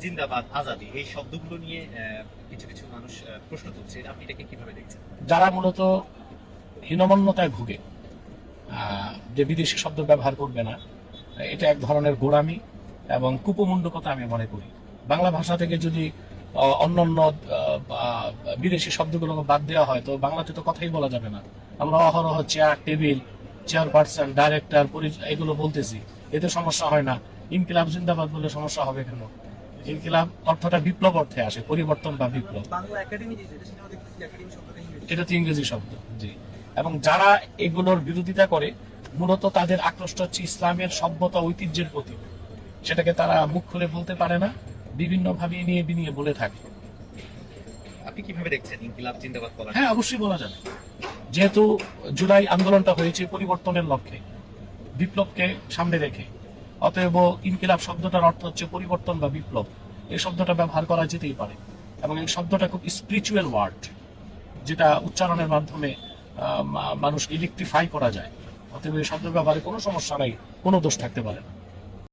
জিন্দাবাদ, আজাদি এই শব্দগুলো নিয়ে কিছু কিছু মানুষ প্রশ্ন তুলছে, আপনি এটাকে কিভাবে দেখছেন? যারা মূলত হীনমন্যতায় ভুগে, যে বিদেশি শব্দ ব্যবহার করবে না, এটা এক ধরনের গোঁড়ামি এবং কুপমুন্ডকতা আমি মনে করি। বাংলা ভাষা থেকে যদি অন্যান্য বিদেশি শব্দগুলো বাদ দেওয়া হয় তো বাংলাতে তো কথাই বলা যাবে না। আমরা অহরহ চেয়ার, টেবিল, চেয়ারপারসন, ডাইরেক্টর, এগুলো বলতেছি, এতে সমস্যা হয় না। ইনকিলাব জিন্দাবাদ বলে সমস্যা হবে কেন? ইনকিলাব অর্থটা বিপ্লব অর্থে আসে, পরিবর্তন বা বিপ্লব। বাংলা একাডেমি সেটাও দেখতেছি একাডেমি শব্দটা ইংরেজি। এটা তো ইংরেজি শব্দ, জি। এবং যারা এগুলোর বিরোধিতা করে মূলত তাদের আক্রোশ হচ্ছে ইসলামের সভ্যতা ঐতিহ্যের প্রতি। সেটাকে তারা মুখ খুলে বলতে পারে না, বিভিন্ন ভাবে নিয়ে বিনিয়ে বলে থাকে। আপনি কিভাবে দেখছেন ইনকিলাব জিন্দাবাদ বলা? হ্যাঁ, অবশ্যই বলা যাবে। যেহেতু জুলাই আন্দোলনটা হয়েছে পরিবর্তনের লক্ষ্যে, বিপ্লবকে সামনে রেখে, অতএব ইনকিলাব শব্দটার অর্থ হচ্ছে পরিবর্তন বা বিপ্লব। এই শব্দটা ব্যবহার করা যেতেই পারে এবং এই শব্দটা খুব স্পিরিচুয়াল ওয়ার্ড, যেটা উচ্চারণের মাধ্যমে মানুষ ইলেকট্রিফাই করা যায়। অতএব এই শব্দ ব্যবহারে কোনো সমস্যা নাই, কোনো দোষ থাকতে পারে না।